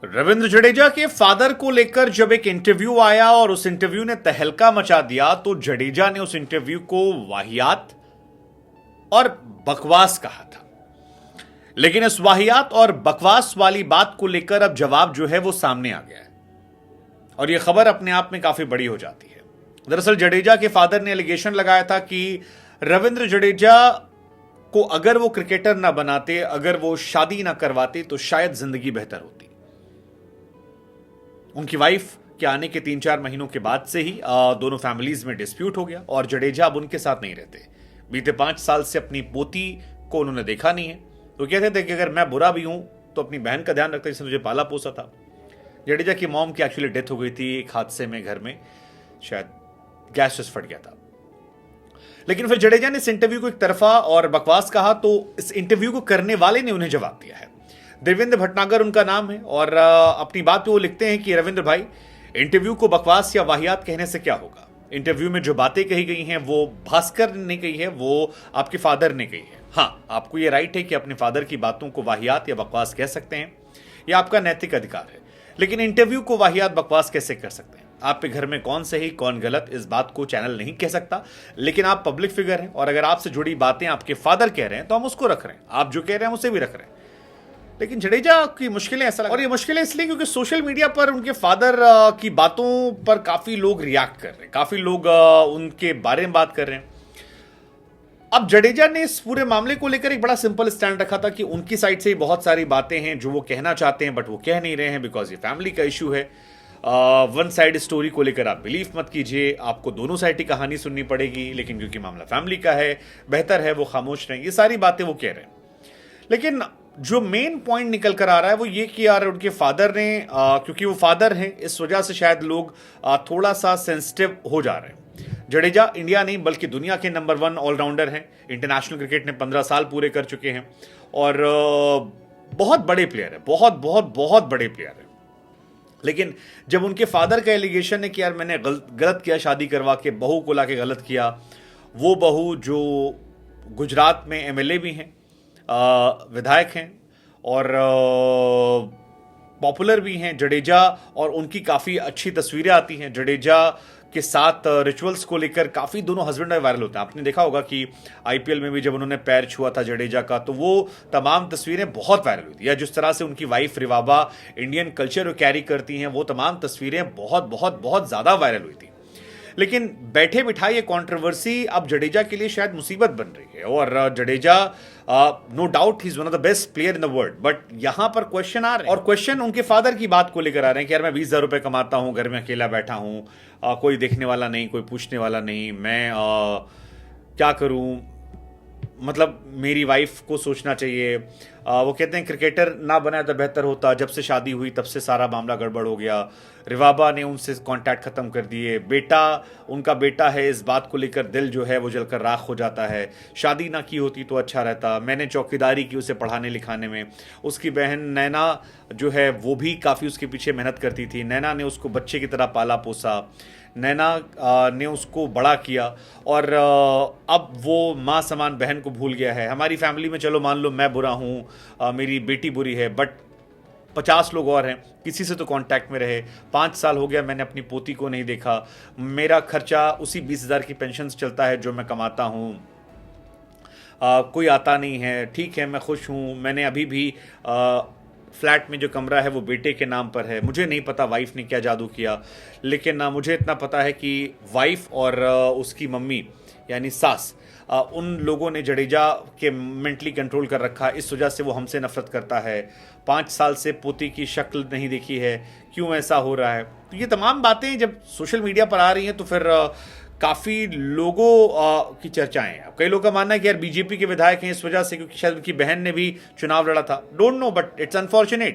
रविंद्र जडेजा के फादर को लेकर जब एक इंटरव्यू आया और उस इंटरव्यू ने तहलका मचा दिया तो जडेजा ने उस इंटरव्यू को वाहियात और बकवास कहा था। लेकिन इस वाहियात और बकवास वाली बात को लेकर अब जवाब जो है वो सामने आ गया है और यह खबर अपने आप में काफी बड़ी हो जाती है। दरअसल जडेजा के फादर ने एलिगेशन लगाया था कि रविंद्र जडेजा को अगर वो क्रिकेटर ना बनाते, अगर वो शादी ना करवाते तो शायद जिंदगी बेहतर होती। उनकी वाइफ के आने के 3-4 महीनों के बाद से ही दोनों फैमिलीज में डिस्प्यूट हो गया और जडेजा अब उनके साथ नहीं रहते। बीते 5 साल से अपनी पोती को उन्होंने देखा नहीं है। तो कहते थे कि अगर मैं बुरा भी हूं तो अपनी बहन का ध्यान रखता, जिसने मुझे पाला पोसा था। जडेजा की मॉम की एक्चुअली डेथ हो गई थी एक हादसे में, घर में शायद गैस फट गया था। लेकिन फिर जडेजा ने इस इंटरव्यू को एक तरफा और बकवास कहा तो इस इंटरव्यू को करने वाले ने उन्हें जवाब दिया है। देवेंद्र भटनागर उनका नाम है और अपनी बात पे वो लिखते हैं कि रविंद्र भाई, इंटरव्यू को बकवास या वाहियात कहने से क्या होगा। इंटरव्यू में जो बातें कही गई हैं वो भास्कर ने कही है, वो आपके फादर ने कही है। हाँ, आपको ये राइट है कि अपने फादर की बातों को वाहियात या बकवास कह सकते हैं, यह आपका नैतिक अधिकार है। लेकिन इंटरव्यू को वाहियात बकवास कैसे कर सकते हैं? आप पे घर में कौन सही कौन गलत, इस बात को चैनल नहीं कह सकता। लेकिन आप पब्लिक फिगर हैं और अगर आपसे जुड़ी बातें आपके फादर कह रहे हैं तो हम उसको रख रहे हैं, आप जो कह रहे हैं उसे भी रख रहे हैं। लेकिन जडेजा की मुश्किलें ऐसा लगा, और ये मुश्किलें इसलिए क्योंकि सोशल मीडिया पर उनके फादर की बातों पर काफी लोग रिएक्ट कर रहे हैं, काफी लोग उनके बारे में बात कर रहे हैं। अब जडेजा ने इस पूरे मामले को लेकर एक बड़ा सिंपल स्टैंड रखा था कि उनकी साइड से बहुत सारी बातें हैं जो वो कहना चाहते हैं बट वो कह नहीं रहे हैं बिकॉज ये फैमिली का इशू है। वन साइड स्टोरी को लेकर आप बिलीव मत कीजिए, आपको दोनों साइड की कहानी सुननी पड़ेगी। लेकिन क्योंकि मामला फैमिली का है, बेहतर है वो खामोश रहें। ये सारी बातें वो कह रहे हैं। लेकिन जो मेन पॉइंट निकल कर आ रहा है वो ये कि यार उनके फादर ने क्योंकि वो फादर हैं, इस वजह से शायद लोग थोड़ा सा सेंसिटिव हो जा रहे हैं। जडेजा इंडिया नहीं बल्कि दुनिया के नंबर 1 ऑलराउंडर हैं। इंटरनेशनल क्रिकेट में 15 साल पूरे कर चुके हैं और बहुत बड़े प्लेयर है, बहुत बहुत बहुत बड़े प्लेयर है। लेकिन जब उनके फादर का एलिगेशन है कि यार मैंने गलत किया, शादी करवा के बहू को लाके गलत किया, वो बहू जो गुजरात में एमएलए भी हैं, विधायक हैं और पॉपुलर भी हैं जडेजा, और उनकी काफ़ी अच्छी तस्वीरें आती हैं जडेजा के साथ रिचुअल्स को लेकर। काफ़ी दोनों हस्बैंड वाइफ वायरल होते हैं। आपने देखा होगा कि आईपीएल में भी जब उन्होंने पैर छुआ था जडेजा का तो वो तमाम तस्वीरें बहुत वायरल हुई थी, या जिस तरह से उनकी वाइफ रिवाबा इंडियन कल्चर को कैरी करती हैं वो तमाम तस्वीरें बहुत बहुत बहुत ज़्यादा वायरल हुई थी। लेकिन बैठे बिठाए ये कंट्रोवर्सी अब जडेजा के लिए शायद मुसीबत बन रही है। और जडेजा नो डाउट ही is one of the best player in the world, but यहां पर क्वेश्चन आ रहे हैं और क्वेश्चन उनके फादर की बात को लेकर आ रहे हैं कि यार मैं 20,000 रुपए कमाता हूं, घर में अकेला बैठा हूं, कोई देखने वाला नहीं, कोई पूछने वाला नहीं, मैं क्या करूं, मतलब मेरी वाइफ को सोचना चाहिए। वो कहते हैं क्रिकेटर ना बनाया तो बेहतर होता, जब से शादी हुई तब से सारा मामला गड़बड़ हो गया। रिवाबा ने उनसे कांटेक्ट खत्म कर दिए, बेटा उनका बेटा है, इस बात को लेकर दिल जो है वो जलकर राख हो जाता है। शादी ना की होती तो अच्छा रहता, मैंने चौकीदारी की उसे पढ़ाने लिखाने में। उसकी बहन नैना जो है वो भी काफ़ी उसके पीछे मेहनत करती थी, नैना ने उसको बच्चे की तरह पाला पोसा, नैना ने उसको बड़ा किया और अब वो माँ समान बहन को भूल गया है। हमारी फैमिली में चलो मान लो मैं बुरा हूँ, मेरी बेटी बुरी है, बट 50 लोग और हैं, किसी से तो कांटेक्ट में रहे। 5 साल हो गया मैंने अपनी पोती को नहीं देखा, मेरा खर्चा उसी 20,000 की पेंशन से चलता है जो मैं कमाता हूँ, कोई आता नहीं है। ठीक है मैं खुश हूँ, मैंने अभी भी फ्लैट में जो कमरा है वो बेटे के नाम पर है। मुझे नहीं पता वाइफ ने क्या जादू किया, लेकिन मुझे इतना पता है कि वाइफ और उसकी मम्मी यानी सास, उन लोगों ने जडेजा के मेंटली कंट्रोल कर रखा, इस वजह से वो हमसे नफरत करता है। 5 साल से पोती की शक्ल नहीं देखी है, क्यों ऐसा हो रहा है। तो ये तमाम बातें जब सोशल मीडिया पर आ रही हैं तो फिर काफ़ी लोगों की चर्चाएं हैं। कई लोगों का मानना है कि यार बीजेपी के विधायक हैं इस वजह से क्योंकि शायद उनकी बहन ने भी चुनाव लड़ा था। Don't know but it's unfortunate